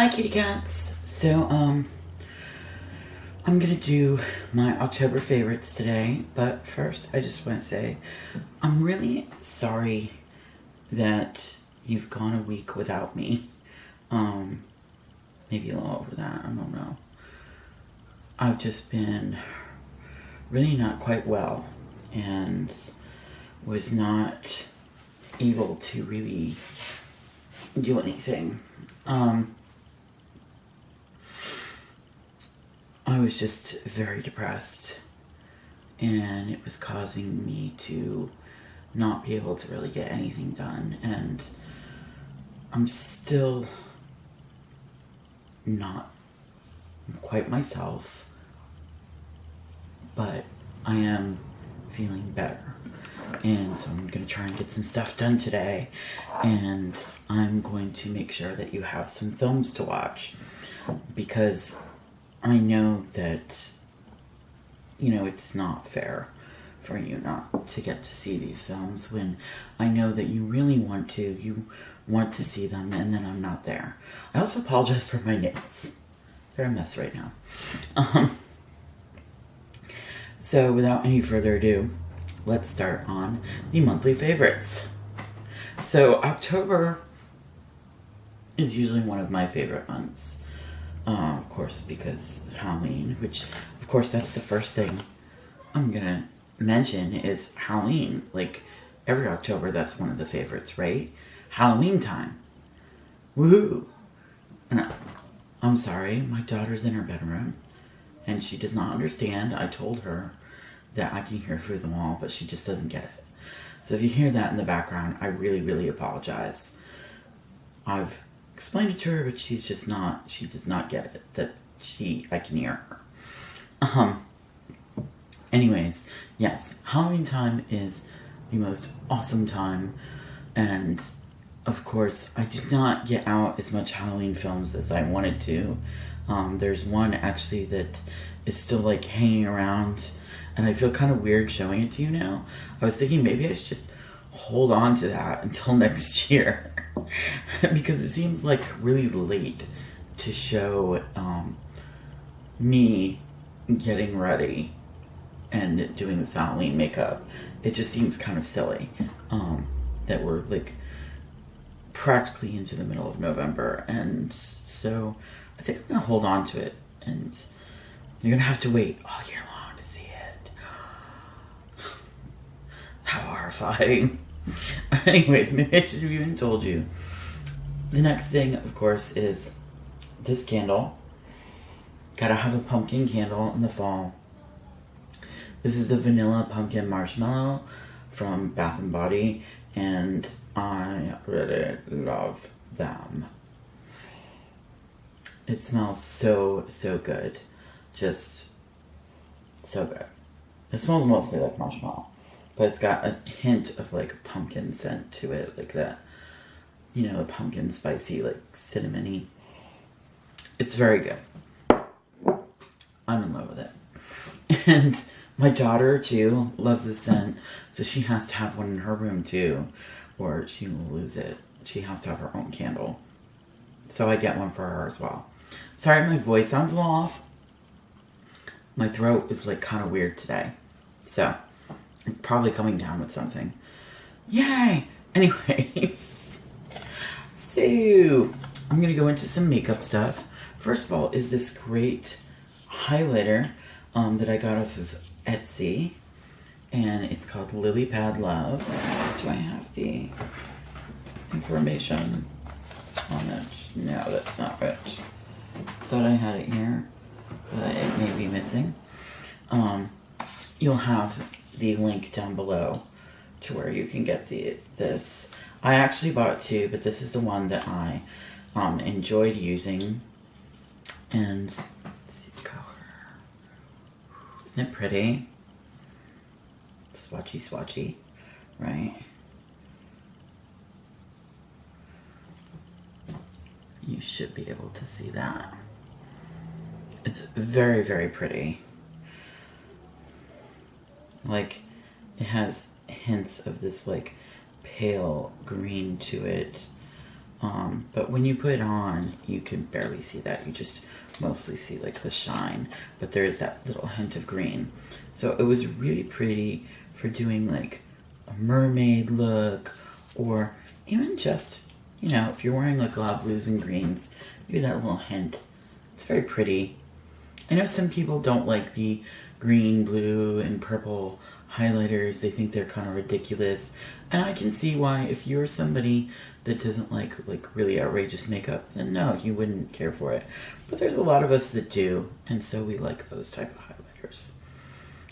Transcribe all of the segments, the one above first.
Hi, kitty cats. So, I'm gonna do my October favorites today, but first I just want to say I'm really sorry that you've gone a week without me. Maybe a little over that, I don't know. I've just been really not quite well and was not able to really do anything. I was just very depressed, and it was causing me to not be able to really get anything done, and I'm still not quite myself, but I am feeling better, and so I'm going to try and get some stuff done today, and I'm going to make sure that you have some films to watch, because I know that, it's not fair for you not to get to see these films when I know that you really want to. You want to see them, and then I'm not there. I also apologize for my nails. They're a mess right now. So without any further ado, let's start on the monthly favorites. So October is usually one of my favorite months. Of course, because Halloween, which, of course, that's the first thing I'm gonna mention is Halloween. Like, every October, that's one of the favorites, right? Halloween time. Woohoo! And I'm sorry, my daughter's in her bedroom, and she does not understand. I told her that I can hear through the wall, but she just doesn't get it. So if you hear that in the background, I really, really apologize. I've explained it to her, but she does not get it, that I can hear her. Anyways, yes, Halloween time is the most awesome time, and of course, I did not get out as much Halloween films as I wanted to. There's one actually that is still like hanging around, and I feel kind of weird showing it to you now. I was thinking maybe I should just hold on to that until next year. Because it seems like really late to show me getting ready and doing this Halloween makeup. It just seems kind of silly that we're like practically into the middle of November, and so I think I'm gonna hold on to it, and you're gonna have to wait all year long to see it. How horrifying. Anyways, maybe I should have even told you. The next thing, of course, is this candle. Gotta have a pumpkin candle in the fall. This is the Vanilla Pumpkin Marshmallow from Bath & Body, and I really love them. It smells so, so good. Just so good. It smells mostly like marshmallow, but it's got a hint of like pumpkin scent to it, like that, the pumpkin spicy, like cinnamony. It's very good. I'm in love with it. And my daughter too loves the scent, so she has to have one in her room too, or she will lose it. She has to have her own candle. So I get one for her as well. Sorry, my voice sounds a little off. My throat is like kind of weird today, so I'm probably coming down with something. Yay! Anyways, so I'm gonna go into some makeup stuff. First of all, is this great highlighter that I got off of Etsy, and it's called Lily Pad Love. Do I have the information on it? No, that's not it. Thought I had it here, but it may be missing. You'll have the link down below to where you can get this. I actually bought two, but this is the one that I enjoyed using. And let's see the color. Isn't it pretty? Swatchy, swatchy, right? You should be able to see that. It's very, very pretty. Like, it has hints of this like pale green to it. But when you put it on, you can barely see that. You just mostly see like the shine, but there is that little hint of green. So it was really pretty for doing like a mermaid look, or even just, you know, if you're wearing like a lot of blues and greens, maybe that little hint. It's very pretty. I know some people don't like the green, blue, and purple highlighters. They think they're kind of ridiculous. And I can see why. If you're somebody that doesn't like really outrageous makeup, then no, you wouldn't care for it. But there's a lot of us that do, and so we like those type of highlighters.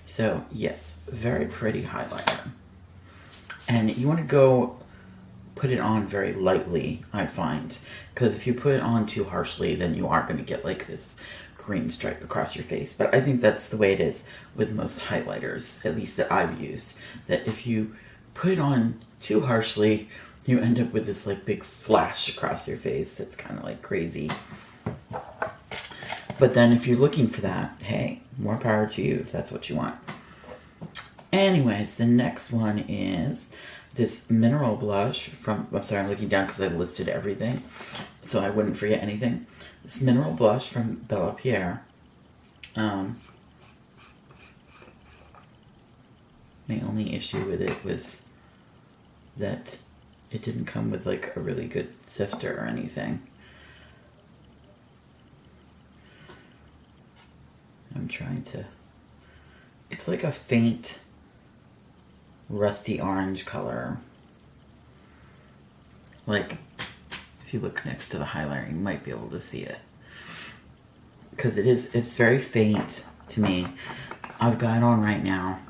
So yes, very pretty highlighter. And you want to go put it on very lightly, I find. Because if you put it on too harshly, then you are going to get like this green stripe across your face. But I think that's the way it is with most highlighters, at least that I've used. That if you put it on too harshly, you end up with this like big flash across your face that's kind of like crazy. But then if you're looking for that, hey, more power to you if that's what you want. Anyways, the next one is this mineral blush from, I'm sorry, I'm looking down because I listed everything so I wouldn't forget anything. This mineral blush from Bellapierre. My only issue with it was that it didn't come with like a really good sifter or anything. I'm trying to, it's like a faint rusty orange color. Like if you look next to the highlighter, you might be able to see it. Because it's very faint to me. I've got it on right now.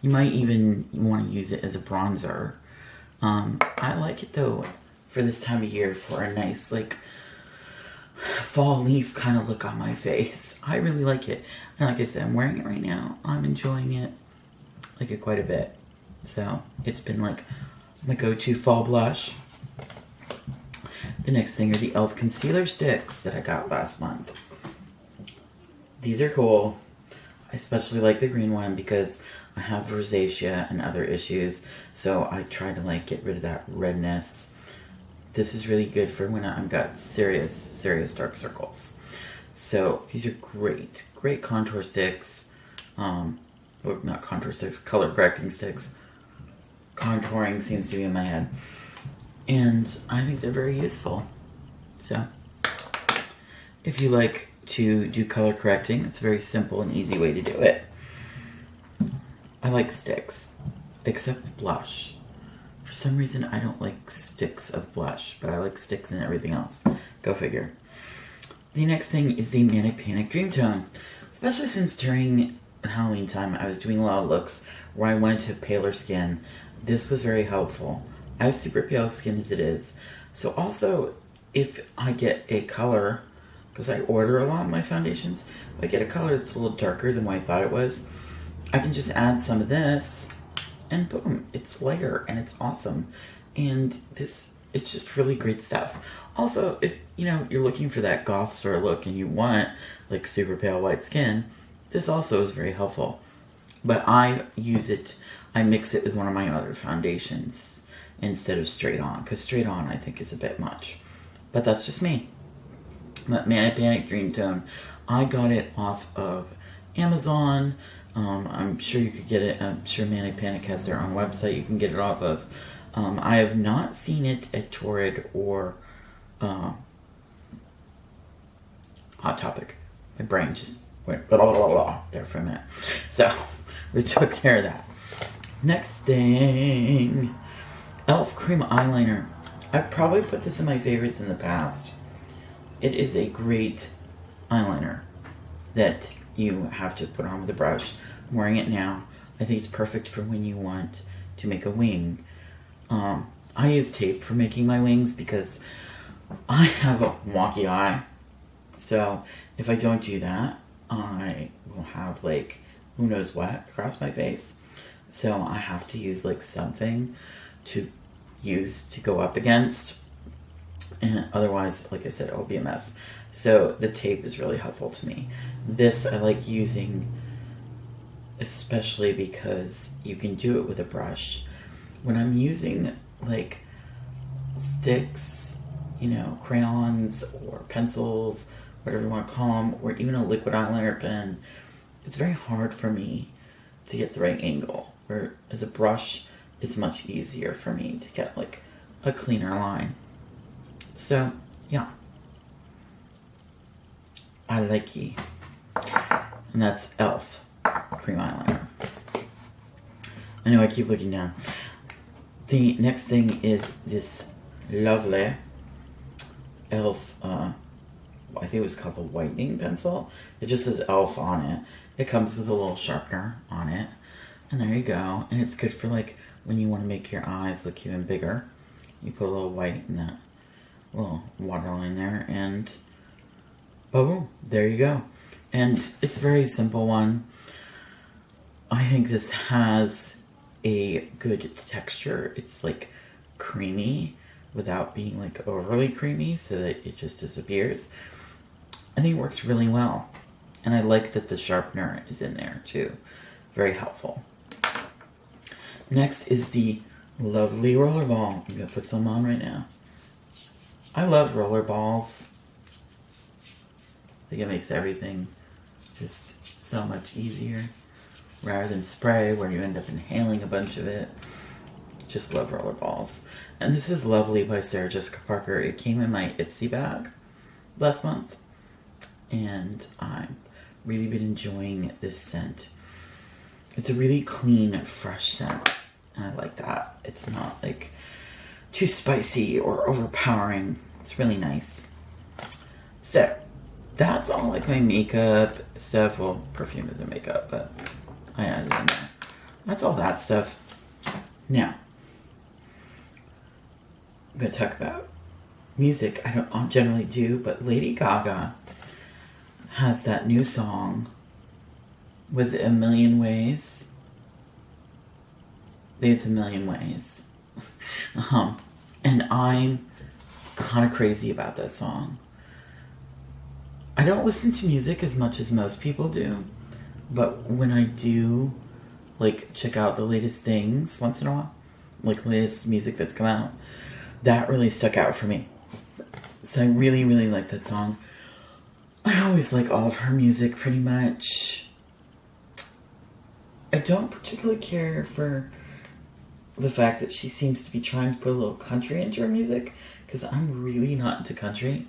You might even want to use it as a bronzer. I like it though for this time of year for a nice like fall leaf kind of look on my face. I really like it. And like I said, I'm wearing it right now. I'm enjoying it. Like it quite a bit. So it's been like my go-to fall blush. The next thing are the e.l.f. concealer sticks that I got last month. These are cool. I especially like the green one because I have rosacea and other issues. So I try to like get rid of that redness. This is really good for when I've got serious dark circles. So these are great contour sticks. Or not contour sticks, color correcting sticks. Contouring seems to be in my head. And I think they're very useful. So if you like to do color correcting, it's a very simple and easy way to do it. I like sticks, except blush. For some reason, I don't like sticks of blush, but I like sticks and everything else. Go figure. The next thing is the Manic Dreamtone. Especially since during Halloween time, I was doing a lot of looks where I wanted to have paler skin. This was very helpful. I have super pale skin as it is. So also, if I get a color, because I order a lot of my foundations, if I get a color that's a little darker than what I thought it was, I can just add some of this, and boom, it's lighter, and it's awesome. And it's just really great stuff. Also, if, you know, you're looking for that goth sort of look, and you want, like, super pale white skin, this also is very helpful. But I mix it with one of my other foundations instead of straight on, because straight on I think is a bit much. But that's just me. But Manic Dreamtone, I got it off of Amazon. I'm sure you could get it. I'm sure Manic has their own website you can get it off of. I have not seen it at Torrid or Hot Topic. My brain just went blah, blah, blah, blah, there for a minute. So we took care of that. Next thing, e.l.f. Cream Eyeliner. I've probably put this in my favorites in the past. It is a great eyeliner that you have to put on with a brush. I'm wearing it now. I think it's perfect for when you want to make a wing. I use tape for making my wings because I have a wonky eye. So if I don't do that, I will have like who knows what across my face. So I have to use like something to use to go up against. And otherwise, like I said, it will be a mess. So the tape is really helpful to me. This I like using especially because you can do it with a brush. When I'm using like sticks, you know, crayons or pencils, whatever you want to call them, or even a liquid eyeliner pen, it's very hard for me to get the right angle. Whereas a brush, it's much easier for me to get like a cleaner line. So, yeah. I like ye. And that's e.l.f. cream eyeliner. I know I keep looking down. The next thing is this lovely e.l.f. I think it was called the whitening pencil. It just says e.l.f. on it. It comes with a little sharpener on it. And there you go. And it's good for like when you want to make your eyes look even bigger. You put a little white in that little waterline there, and boom, there you go. And it's a very simple one. I think this has a good texture. It's like creamy without being like overly creamy so that it just disappears. I think it works really well. And I like that the sharpener is in there too. Very helpful. Next is the lovely roller ball. I'm going to put some on right now. I love roller balls. I think it makes everything just so much easier. Rather than spray where you end up inhaling a bunch of it. Just love roller balls. And this is Lovely by Sarah Jessica Parker. It came in my Ipsy bag last month. And I've really been enjoying this scent. It's a really clean, fresh scent. And I like that. It's not like too spicy or overpowering. It's really nice. So, that's all like my makeup stuff. Well, perfume isn't makeup, but I added it in there. That's all that stuff. Now, I'm going to talk about music. I don't generally do, but Lady Gaga has that new song. Was it A Million Ways? I think it's A Million Ways. And I'm kind of crazy about that song. I don't listen to music as much as most people do, but when I do, like, check out the latest things once in a while, like latest music that's come out, that really stuck out for me. So I really, really like that song. I always like all of her music, pretty much. I don't particularly care for the fact that she seems to be trying to put a little country into her music, because I'm really not into country.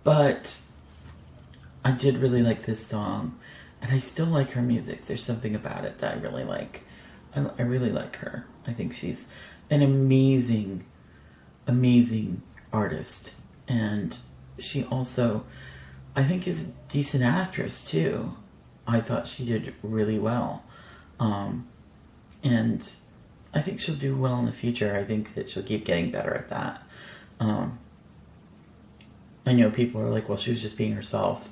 But I did really like this song, and I still like her music. There's something about it that I really like. I really like her. I think she's an amazing, amazing artist. And she also, I think, is a decent actress, too. I thought she did really well. And I think she'll do well in the future. I think that she'll keep getting better at that. I know people are like, well, she was just being herself.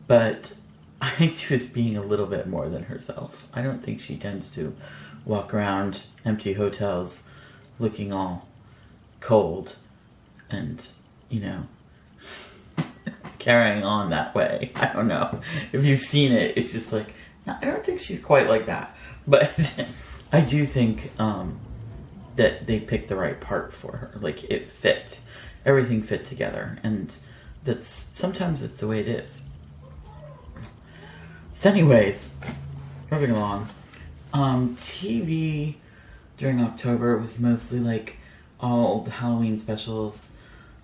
But I think she was being a little bit more than herself. I don't think she tends to walk around empty hotels looking all cold and, you know, carrying on that way. I don't know. If you've seen it, it's just like, no, I don't think she's quite like that. But I do think that they picked the right part for her. Like, it fit. Everything fit together. And sometimes it's the way it is. So anyways, moving along. TV during October was mostly like all the Halloween specials.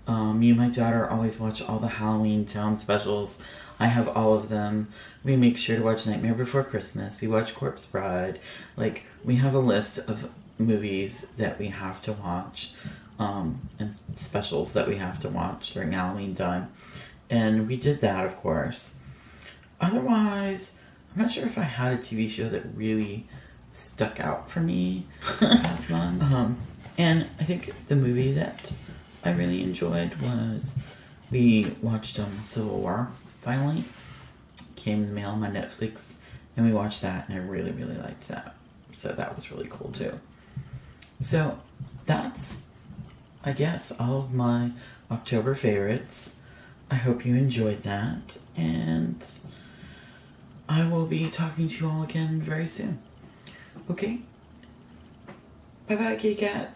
Me and my daughter always watch all the Halloween Town specials. I have all of them. We make sure to watch Nightmare Before Christmas. We watch Corpse Bride. Like, we have a list of movies that we have to watch, and specials that we have to watch during Halloween time. And we did that, of course. Otherwise, I'm not sure if I had a TV show that really stuck out for me this past month. And I think the movie that I really enjoyed was, we watched Civil War, finally. Came in the mail on my Netflix, and we watched that, and I really, really liked that. So that was really cool, too. So that's, I guess, all of my October favorites. I hope you enjoyed that, and I will be talking to you all again very soon. Okay? Bye-bye, kitty cat.